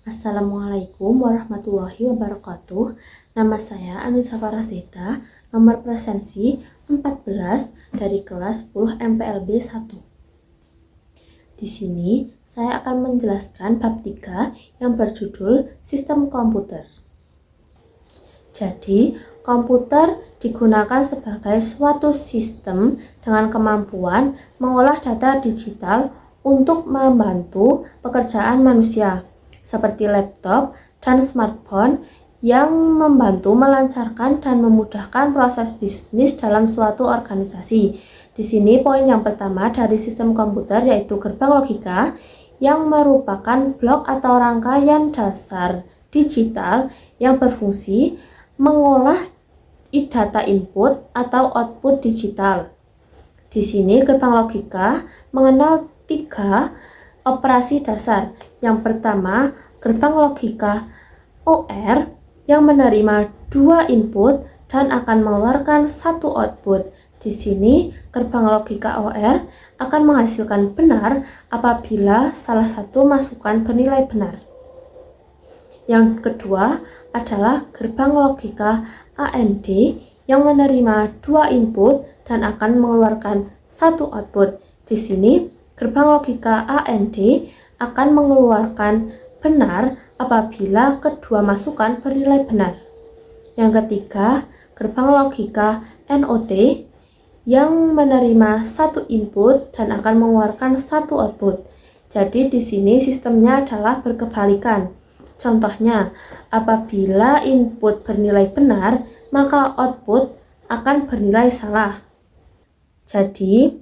Assalamualaikum warahmatullahi wabarakatuh. Nama saya Anissa Farazeta, nomor presensi 14 dari kelas 10 MPLB 1. Di sini saya akan menjelaskan bab 3 yang berjudul Sistem Komputer. Jadi, komputer digunakan sebagai suatu sistem dengan kemampuan mengolah data digital untuk membantu pekerjaan manusia, seperti laptop dan smartphone yang membantu melancarkan dan memudahkan proses bisnis dalam suatu organisasi. Di sini poin yang pertama dari sistem komputer yaitu gerbang logika yang merupakan blok atau rangkaian dasar digital yang berfungsi mengolah data input atau output digital. Di sini gerbang logika mengenal 3 operasi dasar. Yang pertama, gerbang logika OR yang menerima 2 input dan akan mengeluarkan 1 output. Di sini, gerbang logika OR akan menghasilkan benar apabila salah satu masukan bernilai benar. Yang kedua adalah gerbang logika AND yang menerima 2 input dan akan mengeluarkan 1 output. Di sini, gerbang logika AND akan mengeluarkan benar apabila kedua masukan bernilai benar. Yang ketiga, gerbang logika NOT yang menerima 1 input dan akan mengeluarkan 1 output. Jadi di sini sistemnya adalah berkebalikan. Contohnya, apabila input bernilai benar, maka output akan bernilai salah. Jadi,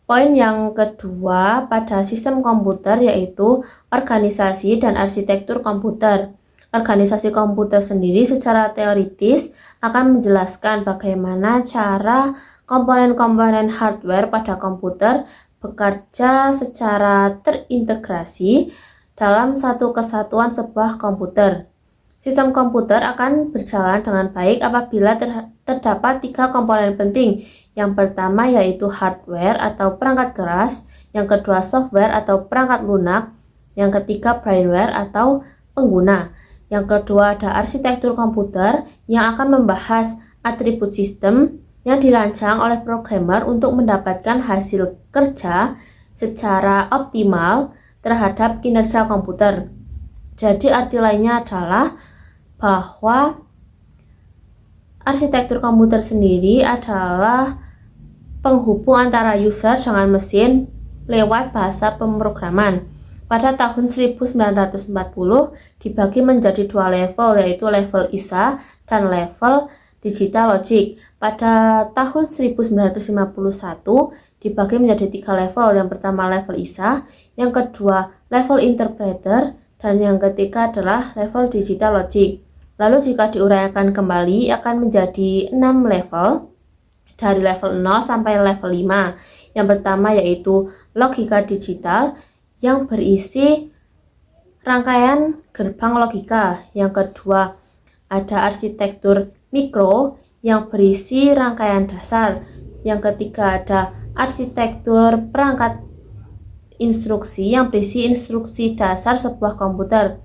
poin yang kedua pada sistem komputer yaitu organisasi dan arsitektur komputer. Organisasi komputer sendiri secara teoritis akan menjelaskan bagaimana cara komponen-komponen hardware pada komputer bekerja secara terintegrasi dalam satu kesatuan sebuah komputer. Sistem komputer akan berjalan dengan baik apabila terdapat 3 komponen penting. Yang pertama yaitu hardware atau perangkat keras, yang kedua software atau perangkat lunak, yang ketiga brainware atau pengguna. Yang kedua ada arsitektur komputer yang akan membahas atribut sistem yang dirancang oleh programmer untuk mendapatkan hasil kerja secara optimal terhadap kinerja komputer. Jadi arti lainnya adalah bahwa arsitektur komputer sendiri adalah penghubung antara user dengan mesin lewat bahasa pemrograman. Pada tahun 1940 dibagi menjadi 2 level, yaitu level ISA dan level digital logic. Pada tahun 1951 dibagi menjadi 3 level. Yang pertama level ISA, yang kedua level interpreter, dan yang ketiga adalah level digital logic. Lalu jika diuraikan kembali akan menjadi 6 level dari level 0 sampai level 5. Yang pertama yaitu logika digital yang berisi rangkaian gerbang logika. Yang kedua ada arsitektur mikro yang berisi rangkaian dasar. Yang ketiga ada arsitektur perangkat instruksi yang berisi instruksi dasar sebuah komputer.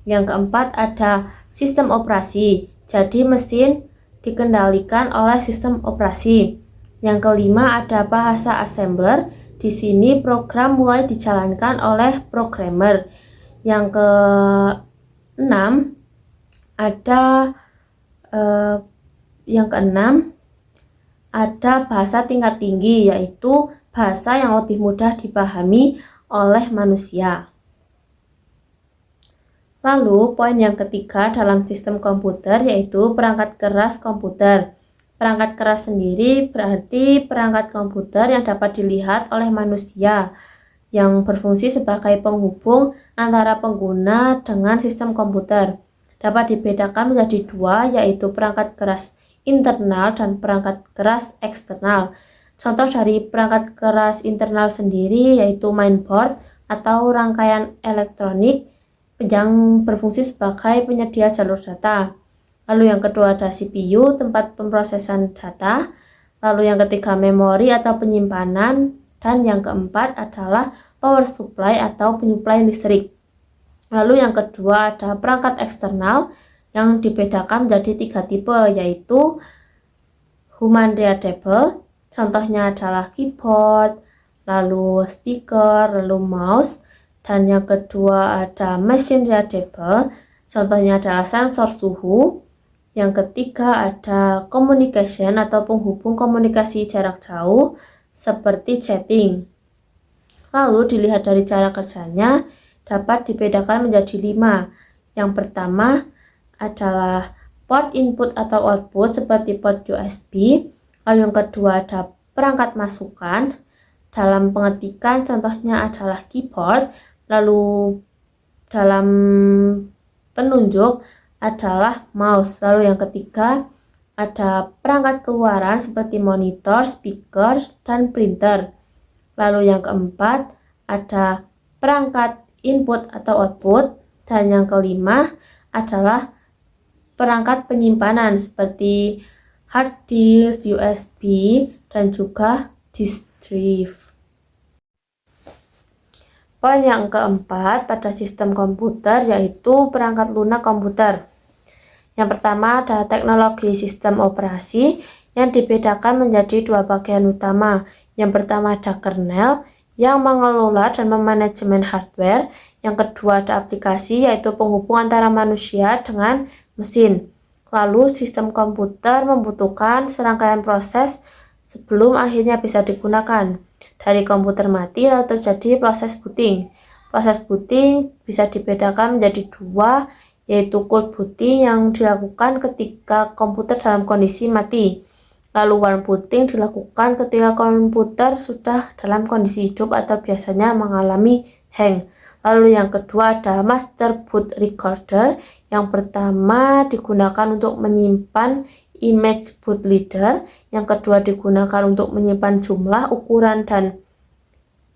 Yang keempat ada sistem operasi, jadi mesin dikendalikan oleh sistem operasi. Yang kelima ada bahasa assembler, di sini program mulai dijalankan oleh programmer. Yang keenam ada bahasa tingkat tinggi, yaitu bahasa yang lebih mudah dipahami oleh manusia. Lalu, poin yang ketiga dalam sistem komputer yaitu perangkat keras komputer. Perangkat keras sendiri berarti perangkat komputer yang dapat dilihat oleh manusia, yang berfungsi sebagai penghubung antara pengguna dengan sistem komputer. Dapat dibedakan menjadi 2, yaitu perangkat keras internal dan perangkat keras eksternal. Contoh dari perangkat keras internal sendiri yaitu mainboard atau rangkaian elektronik yang berfungsi sebagai penyedia jalur data. Lalu yang kedua ada CPU, tempat pemrosesan data. Lalu yang ketiga memori atau penyimpanan. Dan yang keempat adalah power supply atau penyuplai listrik. Lalu yang kedua ada perangkat eksternal yang dibedakan menjadi 3 tipe, yaitu human readable, contohnya adalah keyboard, lalu speaker, lalu mouse. Dan yang kedua ada machine readable, contohnya adalah sensor suhu. Yang ketiga ada communication atau penghubung komunikasi jarak jauh seperti chatting. Lalu dilihat dari cara kerjanya dapat dibedakan menjadi 5. Yang pertama adalah port input atau output seperti port USB. Lalu yang kedua ada perangkat masukan. Dalam pengetikan contohnya adalah keyboard. Lalu dalam penunjuk adalah mouse. Lalu yang ketiga ada perangkat keluaran seperti monitor, speaker, dan printer. Lalu yang keempat ada perangkat input atau output. Dan yang kelima adalah perangkat penyimpanan seperti hard disk, USB, dan juga disk drive. Poin yang keempat pada sistem komputer yaitu perangkat lunak komputer. Yang pertama ada teknologi sistem operasi yang dibedakan menjadi 2 bagian utama. Yang pertama ada kernel yang mengelola dan memanajemen hardware. Yang kedua ada aplikasi yaitu penghubung antara manusia dengan mesin. Lalu sistem komputer membutuhkan serangkaian proses sebelum akhirnya bisa digunakan. Dari komputer mati lalu terjadi proses booting. Proses booting bisa dibedakan menjadi 2, yaitu cold booting yang dilakukan ketika komputer dalam kondisi mati. Lalu warm booting dilakukan ketika komputer sudah dalam kondisi hidup atau biasanya mengalami hang. Lalu yang kedua ada master boot recorder. Yang pertama digunakan untuk menyimpan image bootloader. Yang kedua digunakan untuk menyimpan jumlah, ukuran, dan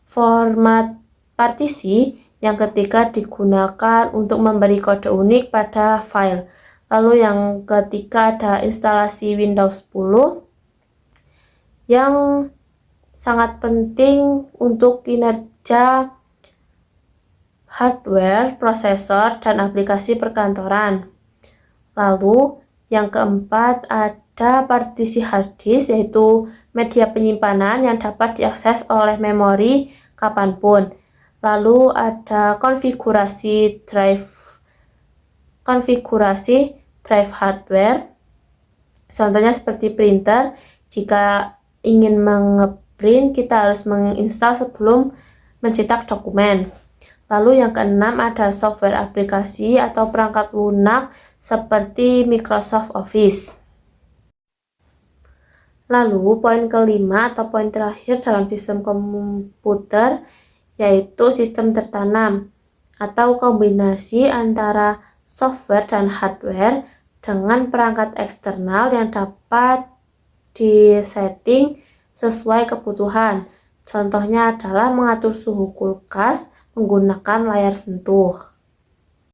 format partisi. Yang ketiga digunakan untuk memberi kode unik pada file. Lalu yang ketiga ada instalasi Windows 10 yang sangat penting untuk kinerja hardware, prosesor, dan aplikasi perkantoran. Lalu yang keempat ada partisi hard disk, yaitu media penyimpanan yang dapat diakses oleh memori kapanpun. Lalu ada konfigurasi drive hardware. Contohnya seperti printer. Jika ingin mengeprint, kita harus menginstal sebelum mencetak dokumen. Lalu yang keenam ada software aplikasi atau perangkat lunak seperti Microsoft Office. Lalu poin kelima atau poin terakhir dalam sistem komputer yaitu sistem tertanam atau kombinasi antara software dan hardware dengan perangkat eksternal yang dapat disetting sesuai kebutuhan. Contohnya adalah mengatur suhu kulkas menggunakan layar sentuh.